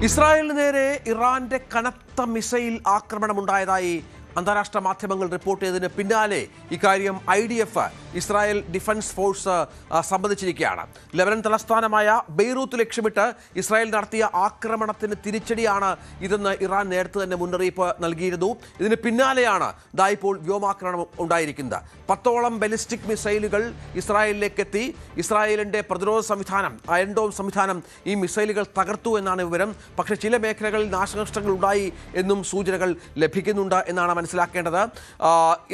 ഇസ്രായേലിന് നേരെ ഇറാന്റെ കനത്ത മിസൈൽ ആക്രമണമുണ്ടായതായി അന്താരാഷ്ട്ര മാധ്യമങ്ങൾ റിപ്പോർട്ട് ചെയ്തതിന് പിന്നാലെ ഇക്കാര്യം IDF ഇസ്രായേൽ ഡിഫൻസ് ഫോഴ്സ് സമ്മതിച്ചിരിക്കുകയാണ്. ലെബനൻ തലസ്ഥാനമായ ബെയ്റൂത്ത് ലക്ഷ്യമിട്ട് ഇസ്രായേൽ നടത്തിയ ആക്രമണത്തിന് തിരിച്ചടിയാണ് ഇതെന്ന് ഇറാൻ നേരത്തെ തന്നെ മുന്നറിയിപ്പ് നൽകിയിരുന്നു. ഇതിന് പിന്നാലെയാണ് ഇപ്പോൾ വ്യോമാക്രമണം ഉണ്ടായിരിക്കുന്നത്. 10ഓളം ബലിസ്റ്റിക് മിസൈലുകൾ ഇസ്രായേലിലേക്ക് എത്തി. ഇസ്രായേലിന്റെ പ്രതിരോധ സംവിധാനം, അയൺ ഡോം സംവിധാനം ഈ മിസൈലുകൾ തകർത്തു എന്നാണ് വിവരം. പക്ഷേ ചില മേഖലകളിൽ നാശനഷ്ടങ്ങൾ ഉണ്ടായി എന്നും സൂചനകൾ ലഭിക്കുന്നുണ്ട് എന്നാണ് മനസ്സിലാക്കേണ്ടത്.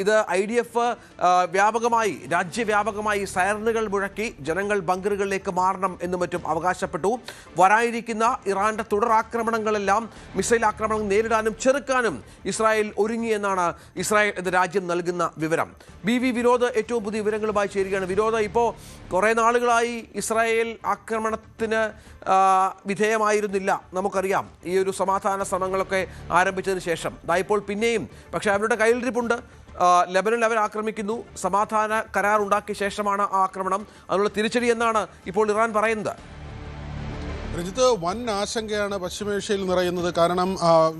ഇത് IDF വ്യാപകമായി, രാജ്യവ്യാപകമായി സൈറനുകൾ മുഴക്കി ജനങ്ങൾ ബങ്കറുകളിലേക്ക് മാറണം എന്നും മറ്റും അവകാശപ്പെട്ടു. വരാനിരിക്കുന്ന ഇറാന്റെ തുടരാക്രമണങ്ങളെല്ലാം, മിസൈൽ ആക്രമണം നേരിടാനും ചെറുക്കാനും ഇസ്രായേൽ ഒരുങ്ങിയെന്നാണ് ഇസ്രായേൽ എന്ന രാജ്യം നൽകുന്ന വിവരം. BV വിനോദ് ഏറ്റവും പുതിയ വിവരങ്ങളുമായി ചേരുകയാണ്. വിനോദ്, ഇപ്പോൾ കുറേ നാളുകളായി ഇസ്രായേൽ ആക്രമണത്തിന് വിധേയമായിരുന്നില്ല, നമുക്കറിയാം, ഈ ഒരു സമാധാന ശ്രമങ്ങളൊക്കെ ആരംഭിച്ചതിന് ശേഷം. ഇപ്പോൾ പിന്നെയും പക്ഷേ അവരുടെ കയ്യിലിരിപ്പുണ്ട്. ലെബനനിൽ അവർ ആക്രമിക്കുന്നു. സമാധാന കരാർ ഉണ്ടാക്കിയ ശേഷമാണ് ആ ആക്രമണം. അതിനുള്ള തിരിച്ചടി എന്നാണ് ഇപ്പോൾ ഇറാൻ പറയുന്നത്. രഞ്ജിത്ത്, വൻ ആശങ്കയാണ് പശ്ചിമേഷ്യയിൽ നിറയുന്നത്. കാരണം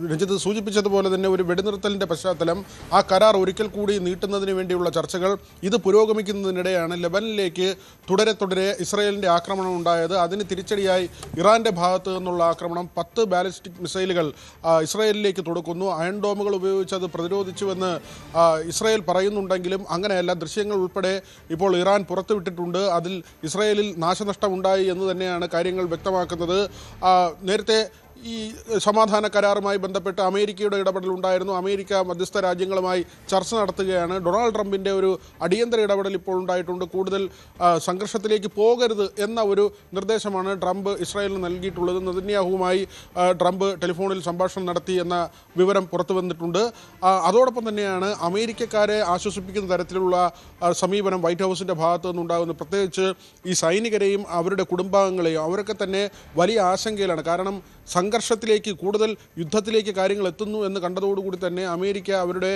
രഞ്ജിത്ത് സൂചിപ്പിച്ചതുപോലെ തന്നെ ഒരു വെടിനിർത്തലിൻ്റെ പശ്ചാത്തലം, ആ കരാർ ഒരിക്കൽ കൂടി നീട്ടുന്നതിന് വേണ്ടിയുള്ള ചർച്ചകൾ ഇത് പുരോഗമിക്കുന്നതിനിടെയാണ് ലെബനിലേക്ക് തുടരെ ഇസ്രായേലിൻ്റെ ആക്രമണം ഉണ്ടായത്. അതിന് തിരിച്ചടിയായി ഇറാൻ്റെ ഭാഗത്ത് നിന്നുള്ള ആക്രമണം, 10 ബാലിസ്റ്റിക് മിസൈലുകൾ ഇസ്രായേലിലേക്ക് തൊടുക്കുന്നു. അയൺ ഡോമുകൾ ഉപയോഗിച്ച് അത് പ്രതിരോധിച്ചുവെന്ന് ഇസ്രായേൽ പറയുന്നുണ്ടെങ്കിലും അങ്ങനെയല്ല. ദൃശ്യങ്ങൾ ഉൾപ്പെടെ ഇപ്പോൾ ഇറാൻ പുറത്തുവിട്ടിട്ടുണ്ട്. അതിൽ ഇസ്രായേലിൽ നാശനഷ്ടം ഉണ്ടായി എന്ന് തന്നെയാണ് കാര്യങ്ങൾ വ്യക്തമാക്കുന്നത്. നേരത്തെ ഈ സമാധാന കരാറുമായി ബന്ധപ്പെട്ട് അമേരിക്കയുടെ ഇടപെടൽ ഉണ്ടായിരുന്നു. അമേരിക്ക മധ്യസ്ഥ രാജ്യങ്ങളുമായി ചർച്ച നടത്തുകയാണ്. ഡൊണാൾഡ് ട്രംപിൻ്റെ ഒരു അടിയന്തര ഇടപെടൽ ഇപ്പോൾ ഉണ്ടായിട്ടുണ്ട്. കൂടുതൽ സംഘർഷത്തിലേക്ക് പോകരുത് എന്ന ഒരു നിർദ്ദേശമാണ് ട്രംപ് ഇസ്രായേലിന് നൽകിയിട്ടുള്ളത്. നെതന്യാഹുവുമായി ട്രംപ് ടെലിഫോണിൽ സംഭാഷണം നടത്തി എന്ന വിവരം പുറത്തു വന്നിട്ടുണ്ട്. അതോടൊപ്പം തന്നെയാണ് അമേരിക്കക്കാരെ ആശ്വസിപ്പിക്കുന്ന തരത്തിലുള്ള സമീപനം വൈറ്റ് ഹൗസിൻ്റെ ഭാഗത്തു നിന്നുണ്ടാകുന്നത്. പ്രത്യേകിച്ച് ഈ സൈനികരെയും അവരുടെ കുടുംബാംഗങ്ങളെയും, അവരൊക്കെ തന്നെ വലിയ ആശങ്കയിലാണ്. കാരണം സംഘർഷത്തിലേക്ക്, കൂടുതൽ യുദ്ധത്തിലേക്ക് കാര്യങ്ങൾ എത്തുന്നു എന്ന് കണ്ടതോടുകൂടി തന്നെ അമേരിക്ക അവരുടെ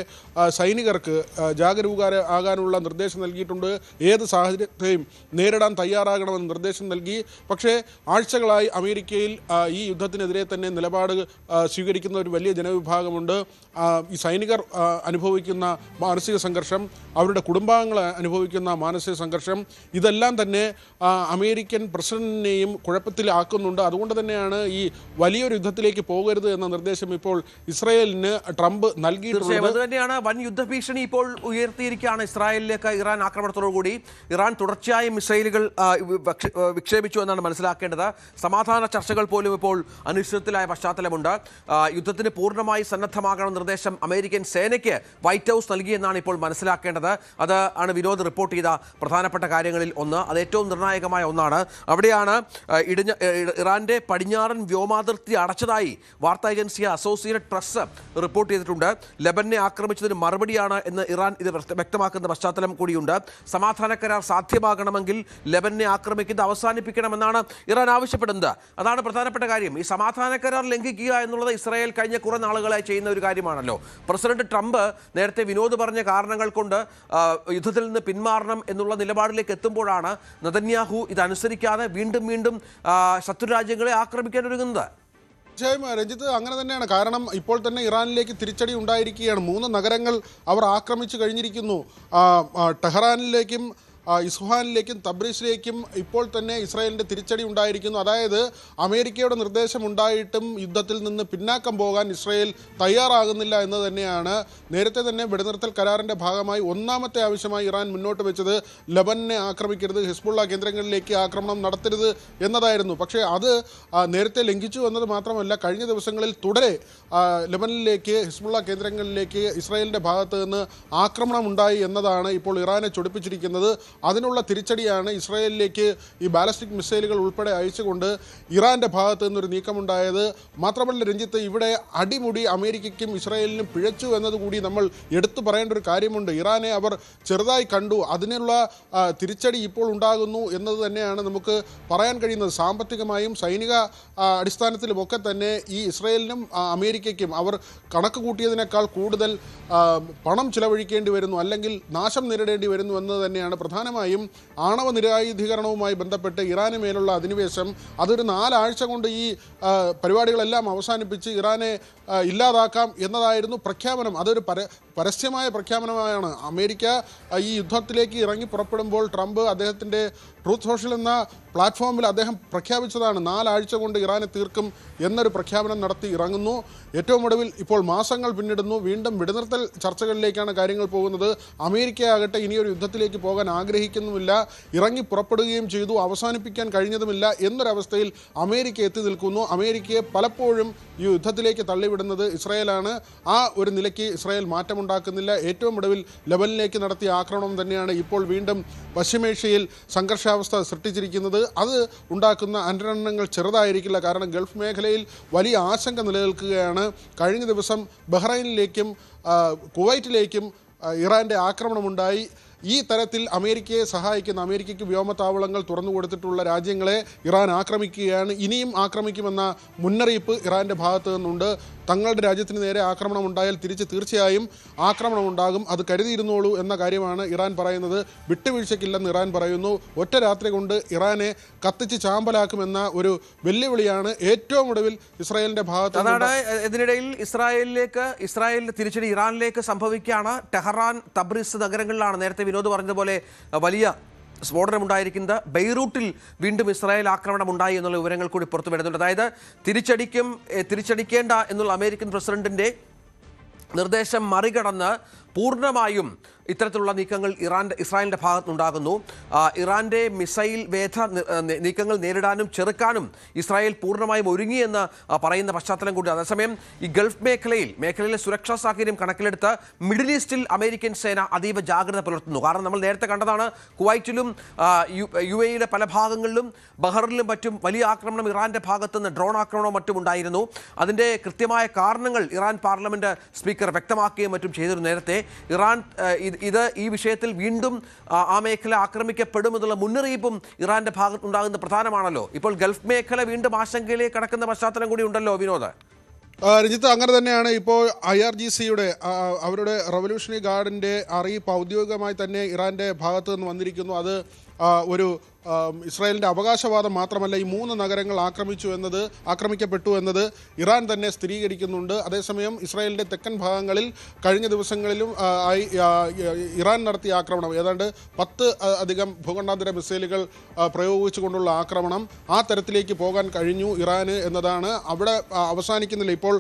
സൈനികർക്ക് ജാഗരൂകരാകാനുള്ള നിർദ്ദേശം നൽകിയിട്ടുണ്ട്. ഏത് സാഹചര്യത്തെയും നേരിടാൻ തയ്യാറാകണമെന്ന് നിർദ്ദേശം നൽകി. പക്ഷേ ആഴ്ചകളായി അമേരിക്കയിൽ ഈ യുദ്ധത്തിനെതിരെ തന്നെ നിലപാട് സ്വീകരിക്കുന്ന ഒരു വലിയ ജനവിഭാഗമുണ്ട്. ഈ സൈനികർ അനുഭവിക്കുന്ന മാനസിക സംഘർഷം, അവരുടെ കുടുംബാംഗങ്ങൾ അനുഭവിക്കുന്ന മാനസിക സംഘർഷം, ഇതെല്ലാം തന്നെ അമേരിക്കൻ പ്രസിഡന്റിനെയും കുഴപ്പത്തിലാക്കുന്നുണ്ട്. അതുകൊണ്ട് തന്നെയാണ് ഈ വലിയൊരു യുദ്ധത്തിലേക്ക് പോകരുത് എന്ന നിർദ്ദേശം ഇപ്പോൾ ഇസ്രായേലിന് ട്രംപ് നൽകിയിട്ടുള്ളത്. അത് തന്നെയാണ് വൻ യുദ്ധഭീഷണി ഇപ്പോൾ ഉയർത്തിയിരിക്കുകയാണ് ഇസ്രായേലിലേക്ക് ഇറാൻ ആക്രമണത്തോടുകൂടി. ഇറാൻ തുടർച്ചയായി മിസൈലുകൾ വിക്ഷേപിച്ചു എന്നാണ് മനസ്സിലാക്കേണ്ടത്. സമാധാന ചർച്ചകൾ പോലും ഇപ്പോൾ അനിശ്ചിതത്തിലായ പശ്ചാത്തലമുണ്ട്. യുദ്ധത്തിന് പൂർണ്ണമായി സന്നദ്ധമാകണമെന്ന നിർദ്ദേശം അമേരിക്കൻ സേനയ്ക്ക് വൈറ്റ് ഹൗസ് നൽകിയെന്നാണ് ഇപ്പോൾ മനസ്സിലാക്കേണ്ടത്. അത് ആണ് വിനോദ് റിപ്പോർട്ട് ചെയ്ത പ്രധാനപ്പെട്ട കാര്യങ്ങളിൽ ഒന്ന്. അത് ഏറ്റവും നിർണായകമായ ഒന്നാണ്. അവിടെയാണ് ഇറാന്റെ പടിഞ്ഞാറൻ വ്യോമാതിർത്തി അടച്ചതായി വാർത്താ ഏജൻസി അസോസിയേറ്റഡ് പ്രസ് റിപ്പോർട്ട് ചെയ്തിട്ടുണ്ട്. ലെബനെ ആക്രമിച്ചതിന് മറുപടിയാണ് എന്ന് ഇറാൻ ഇത് വ്യക്തമാക്കുന്ന പശ്ചാത്തലം കൂടിയുണ്ട്. സമാധാന കരാർ സാധ്യമാകണമെങ്കിൽ ലെബനെ ആക്രമിക്കുന്നത് അവസാനിപ്പിക്കണമെന്നാണ് ഇറാൻ ആവശ്യപ്പെടുന്നത്. അതാണ് പ്രധാനപ്പെട്ട കാര്യം. ഈ സമാധാന കരാർ ലംഘിക്കുക എന്നുള്ളത് ഇസ്രായേൽ കഴിഞ്ഞ കുറേ നാളുകളായി ചെയ്യുന്ന ഒരു കാര്യമാണല്ലോ. പ്രസിഡന്റ് ട്രംപ് നേരത്തെ വിനോദ് പറഞ്ഞ കാരണങ്ങൾ കൊണ്ട് യുദ്ധത്തിൽ നിന്ന് പിന്മാറണം എന്നുള്ള നിലപാടിലേക്ക് എത്തുമ്പോഴാണ് നെതന്യാഹു ഇതനുസരിക്കാതെ വീണ്ടും ശത്രുരാജ്യങ്ങളെ ആക്രമിക്കാൻ ഒരുങ്ങുന്നത്. തീർച്ചയായും രഞ്ജിത്ത്, അങ്ങനെ തന്നെയാണ്. കാരണം ഇപ്പോൾ തന്നെ ഇറാനിലേക്ക് തിരിച്ചടി ഉണ്ടായിരിക്കുകയാണ്. 3 നഗരങ്ങൾ അവർ ആക്രമിച്ചു കഴിഞ്ഞിരിക്കുന്നു. ടെഹ്റാനിലേക്കും ഇസ്ഫഹാനിലേക്കും തബ്രീസിലേക്കും ഇപ്പോൾ തന്നെ ഇസ്രായേലിൻ്റെ തിരിച്ചടി ഉണ്ടായിരിക്കുന്നു. അതായത് അമേരിക്കയുടെ നിർദ്ദേശം ഉണ്ടായിട്ടും യുദ്ധത്തിൽ നിന്ന് പിന്നാക്കം പോകാൻ ഇസ്രായേൽ തയ്യാറാകുന്നില്ല എന്ന് തന്നെയാണ്. നേരത്തെ തന്നെ വെടിനിർത്തൽ കരാറിൻ്റെ ഭാഗമായി ഒന്നാമത്തെ ആവശ്യമായി ഇറാൻ മുന്നോട്ട് വെച്ചത് ലെബനെ ആക്രമിക്കരുത്, ഹിസ്ബുള്ള കേന്ദ്രങ്ങളിലേക്ക് ആക്രമണം നടത്തരുത് എന്നതായിരുന്നു. പക്ഷേ അത് നേരത്തെ ലംഘിച്ചു എന്നത് മാത്രമല്ല, കഴിഞ്ഞ ദിവസങ്ങളിൽ തുടരെ ലെബനിലേക്ക്, ഹിസ്ബുള്ള കേന്ദ്രങ്ങളിലേക്ക് ഇസ്രായേലിൻ്റെ ഭാഗത്ത് നിന്ന് ആക്രമണം ഉണ്ടായി എന്നതാണ് ഇപ്പോൾ ഇറാനെ ചൊടിപ്പിച്ചിരിക്കുന്നത്. അതിനുള്ള തിരിച്ചടിയാണ് ഇസ്രായേലിലേക്ക് ഈ ബാലിസ്റ്റിക് മിസൈലുകൾ ഉൾപ്പെടെ അയച്ചുകൊണ്ട് ഇറാൻ്റെ ഭാഗത്ത് നിന്നൊരു നീക്കമുണ്ടായത്. മാത്രമല്ല രഞ്ജിത്ത്, ഇവിടെ അടിമുടി അമേരിക്കയ്ക്കും ഇസ്രായേലിനും പിഴച്ചു എന്നതുകൂടി നമ്മൾ എടുത്തു പറയേണ്ട ഒരു കാര്യമുണ്ട്. ഇറാനെ അവർ ചെറുതായി കണ്ടു. അതിനുള്ള തിരിച്ചടി ഇപ്പോൾ ഉണ്ടാകുന്നു എന്നത് തന്നെയാണ് നമുക്ക് പറയാൻ കഴിയുന്നത്. സാമ്പത്തികമായും സൈനിക അടിസ്ഥാനത്തിലുമൊക്കെ തന്നെ ഈ ഇസ്രായേലിനും അമേരിക്കയ്ക്കും അവർ കണക്ക് കൂട്ടിയതിനേക്കാൾ കൂടുതൽ പണം ചിലവഴിക്കേണ്ടി വരുന്നു, അല്ലെങ്കിൽ നാശം നേരിടേണ്ടി വരുന്നു എന്നത് തന്നെയാണ് പ്രധാനമായി പ്രധാനമായും ആണവ നിരായുധീകരണവുമായി ബന്ധപ്പെട്ട് ഇറാന് മേലുള്ള അധിനിവേശം അതൊരു 4 ആഴ്ച കൊണ്ട് ഈ പരിപാടികളെല്ലാം അവസാനിപ്പിച്ച് ഇറാനെ ഇല്ലാതാക്കാം എന്നതായിരുന്നു പ്രഖ്യാപനം. അതൊരു പരസ്യമായ പ്രഖ്യാപനമാണ്. അമേരിക്ക ഈ യുദ്ധത്തിലേക്ക് ഇറങ്ങി പുറപ്പെടുമ്പോൾ ട്രംപ് അദ്ദേഹത്തിൻ്റെ ട്രൂത്ത് സോഷ്യൽ എന്ന പ്ലാറ്റ്ഫോമിൽ അദ്ദേഹം പ്രഖ്യാപിച്ചതാണ് 4 ആഴ്ച കൊണ്ട് ഇറാനെ തീർക്കും എന്നൊരു പ്രഖ്യാപനം നടത്തി ഇറങ്ങുന്നു. ഏറ്റവും ഒടുവിൽ ഇപ്പോൾ മാസങ്ങൾ പിന്നിടുന്നു. വീണ്ടും വെടിനിർത്തൽ ചർച്ചകളിലേക്കാണ് കാര്യങ്ങൾ പോകുന്നത്. അമേരിക്കയാകട്ടെ ഇനിയൊരു യുദ്ധത്തിലേക്ക് പോകാൻ ആഗ്രഹിക്കുന്നുമില്ല, ഇറങ്ങി പുറപ്പെടുകയും ചെയ്തു, അവസാനിപ്പിക്കാൻ കഴിഞ്ഞതുമില്ല എന്നൊരവസ്ഥയിൽ അമേരിക്ക എത്തി നിൽക്കുന്നു. അമേരിക്കയെ പലപ്പോഴും ഈ യുദ്ധത്തിലേക്ക് തള്ളിവിടുന്നത് ഇസ്രായേലാണ്. ആ ഒരു നിലയ്ക്ക് ഇസ്രായേൽ മാറ്റമുണ്ടാക്കുന്നില്ല. ഏറ്റവും ഒടുവിൽ ലെബനിലേക്ക് നടത്തിയ ആക്രമണം തന്നെയാണ് ഇപ്പോൾ വീണ്ടും പശ്ചിമേഷ്യയിൽ സംഘർഷാവസ്ഥ സൃഷ്ടിച്ചിരിക്കുന്നത്. അത് ഉണ്ടാക്കുന്ന അനന്തരങ്ങൾ ചെറുതായിരിക്കില്ല. കാരണം ഗൾഫ് മേഖലയിൽ വലിയ ആശങ്ക നിലനിൽക്കുകയാണ്. കഴിഞ്ഞ ദിവസം ബഹ്റൈനിലേക്കും കുവൈറ്റിലേക്കും ഇറാൻ്റെ ആക്രമണമുണ്ടായി. ഈ തരത്തിൽ അമേരിക്കയെ സഹായിക്കുന്ന, അമേരിക്കയ്ക്ക് വ്യോമത്താവളങ്ങൾ തുറന്നു കൊടുത്തിട്ടുള്ള രാജ്യങ്ങളെ ഇറാൻ ആക്രമിക്കുകയാണ്. ഇനിയും ആക്രമിക്കുമെന്ന മുന്നറിയിപ്പ് ഇറാൻ്റെ ഭാഗത്തു നിന്നുണ്ട്. തങ്ങളുടെ രാജ്യത്തിന് നേരെ ആക്രമണം ഉണ്ടായാൽ തിരിച്ച് തീർച്ചയായും ആക്രമണം ഉണ്ടാകും, അത് കരുതിയിരുന്നോളൂ എന്ന കാര്യമാണ് ഇറാൻ പറയുന്നത്. വിട്ടുവീഴ്ചയ്ക്കില്ലെന്ന് ഇറാൻ പറയുന്നു. ഒറ്റ രാത്രി കൊണ്ട് ഇറാനെ കത്തിച്ച് ചാമ്പലാക്കുമെന്ന ഒരു വെല്ലുവിളിയാണ് ഏറ്റവും ഒടുവിൽ ഇസ്രായേലിന്റെ ഭാഗത്ത്. അതാണ് ഇതിനിടയിൽ ഇസ്രായേലിന്റെ തിരിച്ചടി ഇറാനിലേക്ക് സംഭവിക്കുകയാണ്. ടെഹ്റാൻ, തബ്രിസ് നഗരങ്ങളിലാണ് നേരത്തെ വിനോദ് പറഞ്ഞതുപോലെ വലിയ സ്ഫോടനമുണ്ടായിരിക്കുന്നത്. ബെയ്റൂട്ടിൽ വീണ്ടും ഇസ്രായേൽ ആക്രമണം ഉണ്ടായി എന്നുള്ള വിവരങ്ങൾ കൂടി പുറത്തു വരുന്നുണ്ട്. അതായത് തിരിച്ചടിക്കേണ്ട എന്നുള്ള അമേരിക്കൻ പ്രസിഡന്റിന്റെ നിർദ്ദേശം മറികടന്ന് പൂർണ്ണമായും ഇത്തരത്തിലുള്ള നീക്കങ്ങൾ ഇസ്രായേലിൻ്റെ ഭാഗത്തുനിന്നുണ്ടാകുന്നു. ഇറാൻ്റെ മിസൈൽ വേധ നീക്കങ്ങൾ നേരിടാനും ചെറുക്കാനും ഇസ്രായേൽ പൂർണ്ണമായും ഒരുങ്ങിയെന്ന് പറയുന്ന പശ്ചാത്തലം കൂടി. അതേസമയം ഈ ഗൾഫ് മേഖലയിലെ സുരക്ഷാ സാഹചര്യം കണക്കിലെടുത്ത് മിഡിൽ ഈസ്റ്റിൽ അമേരിക്കൻ സേന അതീവ ജാഗ്രത പുലർത്തുന്നു. കാരണം നമ്മൾ നേരത്തെ കണ്ടതാണ്, കുവൈറ്റിലും UAE പല ഭാഗങ്ങളിലും ബഹറിലും മറ്റും വലിയ ആക്രമണം ഇറാൻ്റെ ഭാഗത്തുനിന്ന് ഡ്രോൺ ആക്രമണവും മറ്റും ഉണ്ടായിരുന്നു. അതിൻ്റെ കൃത്യമായ കാരണങ്ങൾ ഇറാൻ പാർലമെൻറ്റ് സ്പീക്കർ വ്യക്തമാക്കുകയും മറ്റും ചെയ്തിരുന്നു നേരത്തെ. ഇറാൻ ഈ വിഷയത്തിൽ വീണ്ടും ആ മേഖല ആക്രമിക്കപ്പെടുമെന്നുള്ള മുന്നറിയിപ്പും ഇറാന്റെ ഭാഗത്തുണ്ടാകുന്നത് പ്രധാനമാണല്ലോ. ഇപ്പോൾ ഗൾഫ് മേഖല വീണ്ടും ആശങ്കയിലേക്ക് കടക്കുന്ന പശ്ചാത്തലം കൂടി ഉണ്ടല്ലോ വിനോദ്. രഞ്ജിത്ത്, അങ്ങനെ തന്നെയാണ്. ഇപ്പോൾ IRGCയുടെ അവരുടെ റവല്യൂഷണറി ഗാർഡിൻ്റെ അറിയിപ്പ് ഔദ്യോഗികമായി തന്നെ ഇറാൻ്റെ ഭാഗത്തു നിന്ന് വന്നിരിക്കുന്നു. അത് ഒരു ഇസ്രായേലിൻ്റെ അവകാശവാദം മാത്രമല്ല, ഈ 3 നഗരങ്ങൾ ആക്രമിക്കപ്പെട്ടു എന്നത് ഇറാൻ തന്നെ സ്ഥിരീകരിക്കുന്നുണ്ട്. അതേസമയം ഇസ്രായേലിൻ്റെ തെക്കൻ ഭാഗങ്ങളിൽ കഴിഞ്ഞ ദിവസങ്ങളിലും ഇറാൻ നടത്തിയ ആക്രമണം, ഏതാണ്ട് 10 അധികം ഭൂഖണ്ഡാന്തര മിസൈലുകൾ പ്രയോഗിച്ചുകൊണ്ടുള്ള ആക്രമണം, ആ തരത്തിലേക്ക് പോകാൻ കഴിഞ്ഞു ഇറാന് എന്നതാണ്. അവിടെ അവസാനിക്കുന്നില്ല. ഇപ്പോൾ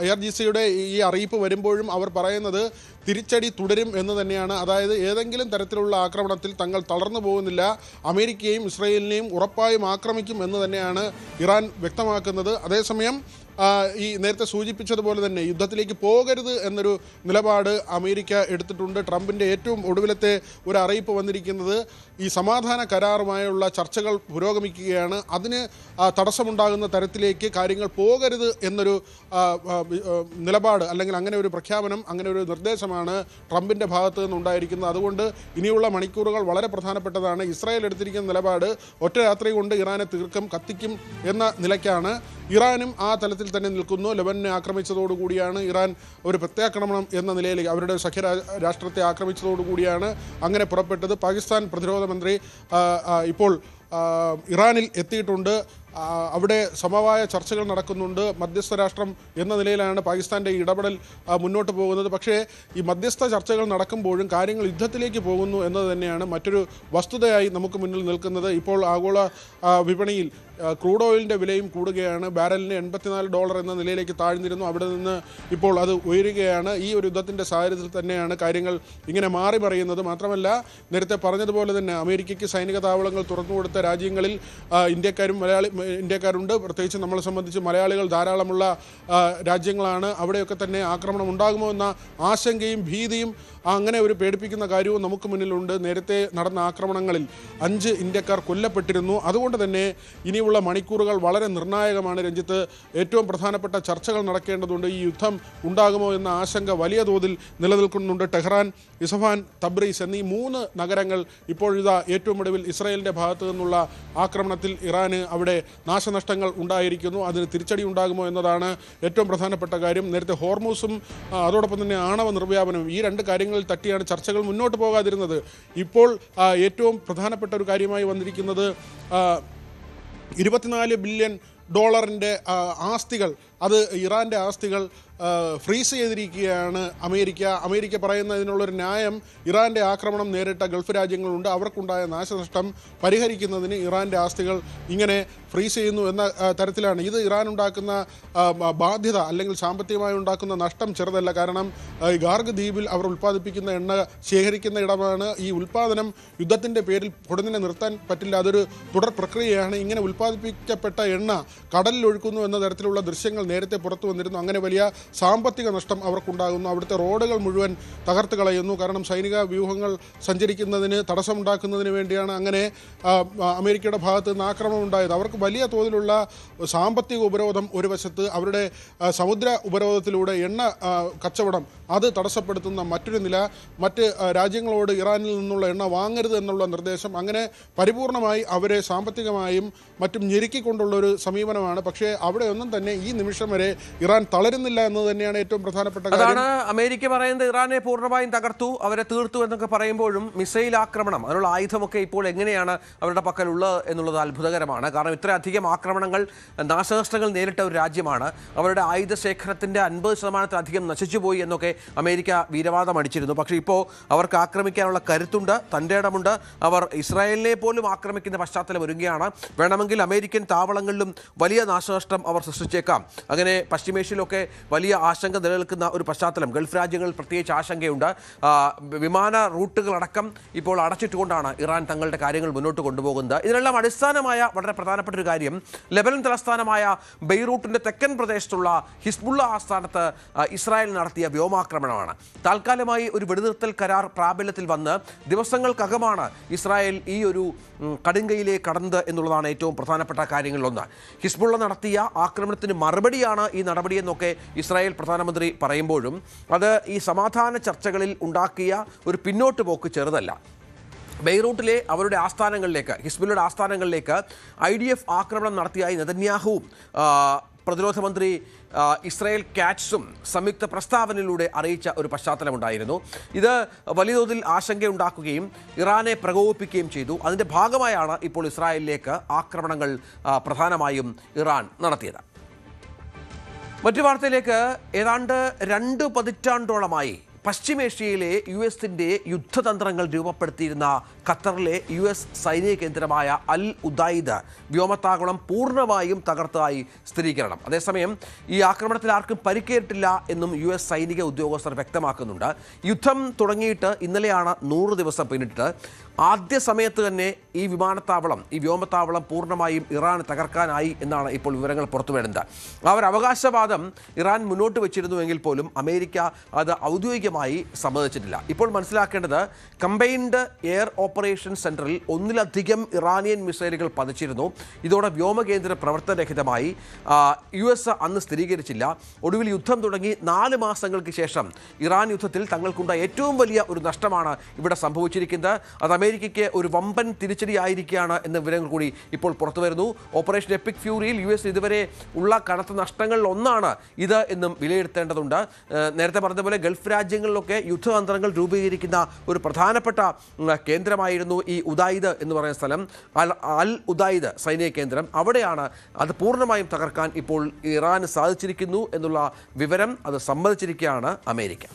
IRGCയുടെ ഈ അറിയിപ്പ് വരുമ്പോഴും അവർ പറയുന്നത് തിരിച്ചടി തുടരും എന്ന് തന്നെയാണ്. അതായത് ഏതെങ്കിലും തരത്തിലുള്ള ആക്രമണത്തിൽ തങ്ങൾ തളർന്നു പോകുന്നില്ല, അമേരിക്കയെയും ഇസ്രായേലിനെയും ഉറപ്പായും ആക്രമിക്കും എന്ന് തന്നെയാണ് ഇറാൻ വ്യക്തമാക്കുന്നത്. അതേസമയം ഈ നേരത്തെ സൂചിപ്പിച്ചതുപോലെ തന്നെ യുദ്ധത്തിലേക്ക് പോകരുത് എന്നൊരു നിലപാട് അമേരിക്ക എടുത്തിട്ടുണ്ട്. ട്രംപിൻ്റെ ഏറ്റവും ഒടുവിലത്തെ ഒരു അറിയിപ്പ് വന്നിരിക്കുന്നത് ഈ സമാധാന കരാറുമായുള്ള ചർച്ചകൾ പുരോഗമിക്കുകയാണ്, അതിന് തടസ്സമുണ്ടാകുന്ന തരത്തിലേക്ക് കാര്യങ്ങൾ പോകരുത് എന്നൊരു നിലപാട്, അല്ലെങ്കിൽ അങ്ങനെ ഒരു പ്രഖ്യാപനം, അങ്ങനെ ഒരു നിർദ്ദേശമാണ് ട്രംപിൻ്റെ ഭാഗത്തു നിന്നുണ്ടായിരിക്കുന്നത്. അതുകൊണ്ട് ഇനിയുള്ള മണിക്കൂറുകൾ വളരെ പ്രധാനപ്പെട്ടതാണ്. ഇസ്രായേൽ എടുത്തിരിക്കുന്ന നിലപാട് ഒറ്റ രാത്രി കൊണ്ട് ഇറാനെ തീർക്കും, കത്തിക്കും എന്ന നിലയ്ക്കാണ്. ഇറാനും ആ തലത്തിൽ തന്നെ നിൽക്കുന്നു. ലെബനനെ ആക്രമിച്ചതോടുകൂടിയാണ് ഇറാൻ ഒരു പ്രത്യാക്രമണം എന്ന നിലയിലേക്ക്, അവരുടെ സഖ്യരാഷ്ട്രത്തെ ആക്രമിച്ചതോടുകൂടിയാണ് അങ്ങനെ പുറപ്പെട്ടത്. പാകിസ്ഥാൻ പ്രതിരോധ മന്ത്രി ഇപ്പോൾ ഇറാനിൽ എത്തിയിട്ടുണ്ട്. അവിടെ സമവായ ചർച്ചകൾ നടക്കുന്നുണ്ട്. മധ്യസ്ഥ രാഷ്ട്രം എന്ന നിലയിലാണ് പാകിസ്ഥാൻ്റെ ഇടപെടൽ മുന്നോട്ട് പോകുന്നത്. പക്ഷേ ഈ മധ്യസ്ഥ ചർച്ചകൾ നടക്കുമ്പോഴും കാര്യങ്ങൾ യുദ്ധത്തിലേക്ക് പോകുന്നു എന്നത് തന്നെയാണ് മറ്റൊരു വസ്തുതയായി നമുക്ക് മുന്നിൽ നിൽക്കുന്നത്. ഇപ്പോൾ ആഗോള വിപണിയിൽ ക്രൂഡ് ഓയിലിൻ്റെ വിലയും കൂടുകയാണ്. ബാരലിന് $84 എന്ന നിലയിലേക്ക് താഴ്ന്നിരുന്നു. അവിടെ നിന്ന് ഇപ്പോൾ അത് ഉയരുകയാണ്. ഈ ഒരു യുദ്ധത്തിൻ്റെ സാഹചര്യത്തിൽ തന്നെയാണ് കാര്യങ്ങൾ ഇങ്ങനെ മാറി മറിയുന്നത്. മാത്രമല്ല, നേരത്തെ പറഞ്ഞതുപോലെ തന്നെ അമേരിക്കയ്ക്ക് സൈനിക താവളങ്ങൾ തുറന്നുകൊടുത്ത രാജ്യങ്ങളിൽ ഇന്ത്യക്കാരുണ്ട്. പ്രത്യേകിച്ച് നമ്മളെ സംബന്ധിച്ച് മലയാളികൾ ധാരാളമുള്ള രാജ്യങ്ങളാണ്. അവിടെയൊക്കെ തന്നെ ആക്രമണം ഉണ്ടാകുമോ എന്ന ആശങ്കയും ഭീതിയും അങ്ങനെ ഒരു പേടിപ്പിക്കുന്ന കാര്യവും നമുക്ക് മുന്നിലുണ്ട്. നേരത്തെ നടന്ന ആക്രമണങ്ങളിൽ 5 ഇന്ത്യക്കാർ കൊല്ലപ്പെട്ടിരുന്നു. അതുകൊണ്ട് തന്നെ ഇനിയുള്ള മണിക്കൂറുകൾ വളരെ നിർണായകമാണ്. രഞ്ജിത്ത്, ഏറ്റവും പ്രധാനപ്പെട്ട ചർച്ചകൾ നടക്കേണ്ടതുണ്ട്. ഈ യുദ്ധം ഉണ്ടാകുമോ എന്ന ആശങ്ക വലിയ തോതിൽ നിലനിൽക്കുന്നുണ്ട്. ടെഹ്റാൻ, ഇസ്ഫഹാൻ, തബ്രീസ് എന്നീ 3 നഗരങ്ങൾ ഇപ്പോഴിതാ ഏറ്റവും ഒടുവിൽ ഇസ്രായേലിൻ്റെ ഭാഗത്തു നിന്നുള്ള ആക്രമണത്തിൽ ഇറാന് അവിടെ നാശനഷ്ടങ്ങൾ ഉണ്ടായിരിക്കുന്നു. അതിന് തിരിച്ചടി ഉണ്ടാകുമോ എന്നതാണ് ഏറ്റവും പ്രധാനപ്പെട്ട കാര്യം. നേരത്തെ ഹോർമൂസും അതോടൊപ്പം തന്നെ ആണവ നിർവ്യാപനവും ഈ രണ്ട് കാര്യങ്ങളിൽ തട്ടിയാണ് ചർച്ചകൾ മുന്നോട്ട് പോകാതിരുന്നത്. ഇപ്പോൾ ഏറ്റവും പ്രധാനപ്പെട്ട ഒരു കാര്യമായി വന്നിരിക്കുന്നത് $24 ബില്യൺ ആസ്തികൾ, അത് ഇറാൻ്റെ ആസ്തികൾ ഫ്രീസ് ചെയ്തിരിക്കുകയാണ് അമേരിക്ക പറയുന്നതിനുള്ളൊരു ന്യായം ഇറാൻ്റെ ആക്രമണം നേരിട്ട ഗൾഫ് രാജ്യങ്ങളുണ്ട്, അവർക്കുണ്ടായ നാശനഷ്ടം പരിഹരിക്കുന്നതിന് ഇറാൻ്റെ ആസ്തികൾ ഇങ്ങനെ ഫ്രീസ് ചെയ്യുന്നു എന്ന തരത്തിലാണ്. ഇത് ഇറാൻ ഉണ്ടാക്കുന്ന ബാധ്യത അല്ലെങ്കിൽ സാമ്പത്തികമായി ഉണ്ടാക്കുന്ന നഷ്ടം ചെറുതല്ല. കാരണം ഗാർഗ് ദ്വീപിൽ അവർ ഉൽപ്പാദിപ്പിക്കുന്ന എണ്ണ ശേഖരിക്കുന്ന ഇടമാണ്. ഈ ഉൽപ്പാദനം യുദ്ധത്തിൻ്റെ പേരിൽ ഉടനെ നിർത്താൻ പറ്റില്ല, അതൊരു തുടർ പ്രക്രിയയാണ്. ഇങ്ങനെ ഉൽപ്പാദിപ്പിക്കപ്പെട്ട എണ്ണ കടലിൽ ഒഴുക്കുന്നു എന്ന തരത്തിലുള്ള ദൃശ്യങ്ങൾ നേരത്തെ പുറത്തു വന്നിരുന്നു. അങ്ങനെ വലിയ സാമ്പത്തിക നഷ്ടം അവർക്കുണ്ടാകുന്നു. അവിടുത്തെ റോഡുകൾ മുഴുവൻ തകർത്ത് കളയുന്നു. കാരണം സൈനിക വ്യൂഹങ്ങൾ സഞ്ചരിക്കുന്നതിന് തടസ്സമുണ്ടാക്കുന്നതിന് വേണ്ടിയാണ് അങ്ങനെ അമേരിക്കയുടെ ഭാഗത്ത് നിന്ന് ആക്രമണം ഉണ്ടായത്. അവർക്ക് വലിയ തോതിലുള്ള സാമ്പത്തിക ഉപരോധം ഒരു വശത്ത്, അവരുടെ സമുദ്ര ഉപരോധത്തിലൂടെ എണ്ണ കച്ചവടം അത് തടസ്സപ്പെടുത്തുന്ന മറ്റൊരു നില, മറ്റ് രാജ്യങ്ങളോട് ഇറാനിൽ നിന്നുള്ള എണ്ണ വാങ്ങരുത് എന്നുള്ള നിർദ്ദേശം, അങ്ങനെ പരിപൂർണമായി അവരെ സാമ്പത്തികമായും മറ്റും ഞെരുക്കിക്കൊണ്ടുള്ള ഒരു സമീപനമാണ്. പക്ഷേ അവിടെയൊന്നും തന്നെ ഈ നിമിഷം വരെ ഇറാൻ തളരുന്നില്ല എന്നത് തന്നെയാണ് ഏറ്റവും പ്രധാനപ്പെട്ട കാര്യം. അതാണ് അമേരിക്ക പറയുന്നത്, ഇറാനെ പൂർണ്ണമായും തകർത്തു, അവരെ തീർത്തു എന്നൊക്കെ പറയുമ്പോഴും മിസൈൽ ആക്രമണം, അതിനുള്ള ആയുധമൊക്കെ ഇപ്പോൾ എങ്ങനെയാണ് അവരുടെ പക്കലുള്ളത് എന്നുള്ളത് അത്ഭുതകരമാണ്. കാരണം ഇത്രയധികം ആക്രമണങ്ങൾ, നാശനഷ്ടങ്ങൾ നേരിട്ട ഒരു രാജ്യമാണ്. അവരുടെ ആയുധ ശേഖരത്തിൻ്റെ 50% നശിച്ചുപോയി എന്നൊക്കെ അമേരിക്ക വീരവാദം അടിച്ചിരുന്നു. പക്ഷേ ഇപ്പോൾ അവർക്ക് ആക്രമിക്കാനുള്ള കരുത്തുണ്ട്, തൻ്റെ ഇടമുണ്ട്. അവർ ഇസ്രായേലിനെ പോലും ആക്രമിക്കുന്ന പശ്ചാത്തലം ഒരുങ്ങുകയാണ്. വേണമെങ്കിൽ അമേരിക്കൻ താവളങ്ങളിലും വലിയ നാശനഷ്ടം അവർ സൃഷ്ടിച്ചേക്കാം. അങ്ങനെ പശ്ചിമേഷ്യയിലൊക്കെ വലിയ ആശങ്ക നിലനിൽക്കുന്ന ഒരു പശ്ചാത്തലം, ഗൾഫ് രാജ്യങ്ങളിൽ പ്രത്യേകിച്ച് ആശങ്കയുണ്ട്. വിമാന റൂട്ടുകളടക്കം ഇപ്പോൾ അടച്ചിട്ടുകൊണ്ടാണ് ഇറാൻ തങ്ങളുടെ കാര്യങ്ങൾ മുന്നോട്ട് കൊണ്ടുപോകുന്നത്. ഇതിനെല്ലാം അടിസ്ഥാനമായ വളരെ പ്രധാനപ്പെട്ട ഒരു കാര്യം, ലെബനൻ തലസ്ഥാനമായ ബെയ്റൂട്ടിൻ്റെ തെക്കൻ പ്രദേശത്തുള്ള ഹിസ്ബുള്ള ആസ്ഥാനത്ത് ഇസ്രായേൽ നടത്തിയ വ്യോമാക്രമണമാണ്. താൽക്കാലികമായി ഒരു വെടിനിർത്തൽ കരാർ പ്രാബല്യത്തിൽ വന്ന് ദിവസങ്ങൾക്കകമാണ് ഇസ്രായേൽ ഈ ഒരു കടുങ്കയിലേക്ക് കടന്നത് എന്നുള്ളതാണ് ഏറ്റവും പ്രധാനപ്പെട്ട കാര്യങ്ങളിലൊന്ന്. ഹിസ്ബുള്ള നടത്തിയ ആക്രമണത്തിന് മറുപടിയാണ് ഈ നടപടിയെന്നൊക്കെ ഇസ്രായേൽ പ്രധാനമന്ത്രി പറയുമ്പോഴും അത് ഈ സമാധാന ചർച്ചകളിൽ ഉണ്ടാക്കിയ ഒരു പിന്നോട്ട് പോക്ക് ചെറുതല്ല. ബെയ്റൂട്ടിലെ അവരുടെ ആസ്ഥാനങ്ങളിലേക്ക്, ഹിസ്ബുള്ളയുടെ ആസ്ഥാനങ്ങളിലേക്ക് IDF ആക്രമണം നടത്തിയായി നെതന്യാഹുവും പ്രതിരോധ മന്ത്രി ഇസ്രായേൽ കാറ്റ്സും സംയുക്ത പ്രസ്താവനയിലൂടെ അറിയിച്ച ഒരു പശ്ചാത്തലമുണ്ടായിരുന്നു. ഇത് വലിയ തോതിൽ ആശങ്കയുണ്ടാക്കുകയും ഇറാനെ പ്രകോപിപ്പിക്കുകയും ചെയ്തു. അതിൻ്റെ ഭാഗമായാണ് ഇപ്പോൾ ഇസ്രായേലിലേക്ക് ആക്രമണങ്ങൾ പ്രധാനമായും ഇറാൻ നടത്തിയത്. മറ്റു വാർത്തയിലേക്ക്, ഏതാണ്ട് 2 പതിറ്റാണ്ടോളമായി പശ്ചിമേഷ്യയിലെ US-ന്റെ യുദ്ധതന്ത്രങ്ങൾ രൂപപ്പെടുത്തിയിരുന്ന ഖത്തറിലെ US സൈനിക കേന്ദ്രമായ അൽ ഉദൈദ് വ്യോമത്താവളം പൂർണ്ണമായും തകർത്തതായി സ്ഥിരീകരണം. അതേസമയം ഈ ആക്രമണത്തിൽ ആർക്കും പരിക്കേറ്റില്ല എന്നും US സൈനിക ഉദ്യോഗസ്ഥർ വ്യക്തമാക്കുന്നുണ്ട്. യുദ്ധം തുടങ്ങിയിട്ട് ഇന്നലെയാണ് 100 ദിവസം പിന്നിട്ട്. ആദ്യ സമയത്ത് തന്നെ ഈ വ്യോമത്താവളം പൂർണ്ണമായും ഇറാൻ തകർക്കാനായി എന്നാണ് ഇപ്പോൾ വിവരങ്ങൾ പുറത്തുവരുന്നത്. ആ ഒരു അവകാശവാദം ഇറാൻ മുന്നോട്ട് വെച്ചിരുന്നുവെങ്കിൽ പോലും അമേരിക്ക അത് ഔദ്യോഗികമായി സമ്മതിച്ചിട്ടില്ല. ഇപ്പോൾ മനസ്സിലാക്കേണ്ടത്, കമ്പൈൻഡ് എയർ ഓപ്പറേഷൻ സെൻറ്ററിൽ 1ലധികം ഇറാനിയൻ മിസൈലുകൾ പതിച്ചിരുന്നു. ഇതോടെ വ്യോമകേന്ദ്രം പ്രവർത്തനരഹിതമായി. US അന്ന് സ്ഥിരീകരിച്ചില്ല. ഒടുവിൽ യുദ്ധം തുടങ്ങി 4 മാസങ്ങൾക്ക് ശേഷം ഇറാൻ യുദ്ധത്തിൽ തങ്ങൾക്കുണ്ടായ ഏറ്റവും വലിയ ഒരു നഷ്ടമാണ് ഇവിടെ സംഭവിച്ചിരിക്കുന്നത്. അത് അമേരിക്കയ്ക്ക് ഒരു വമ്പൻ തിരിച്ചടിയായിരിക്കുകയാണ് എന്ന വിവരങ്ങൾ കൂടി ഇപ്പോൾ പുറത്തു വരുന്നു. ഓപ്പറേഷൻ എപ്പിക് ഫ്യൂറിയിൽ US ഇതുവരെ ഉള്ള കനത്ത നഷ്ടങ്ങളിൽ ഒന്നാണ് ഇത് എന്നും വിലയിരുത്തേണ്ടതുണ്ട്. നേരത്തെ പറഞ്ഞതുപോലെ ഗൾഫ് രാജ്യങ്ങളിലൊക്കെ യുദ്ധതന്ത്രങ്ങൾ രൂപീകരിക്കുന്ന ഒരു പ്രധാനപ്പെട്ട കേന്ദ്രമായിരുന്നു ഈ ഉദൈദ് എന്ന് പറയുന്ന സ്ഥലം, അൽ ഉദൈദ് സൈനിക കേന്ദ്രം. അവിടെയാണ് അത് പൂർണ്ണമായും തകർക്കാൻ ഇപ്പോൾ ഇറാന് സാധിച്ചിരിക്കുന്നു എന്നുള്ള വിവരം, അത് സമ്മതിച്ചിരിക്കുകയാണ് അമേരിക്ക.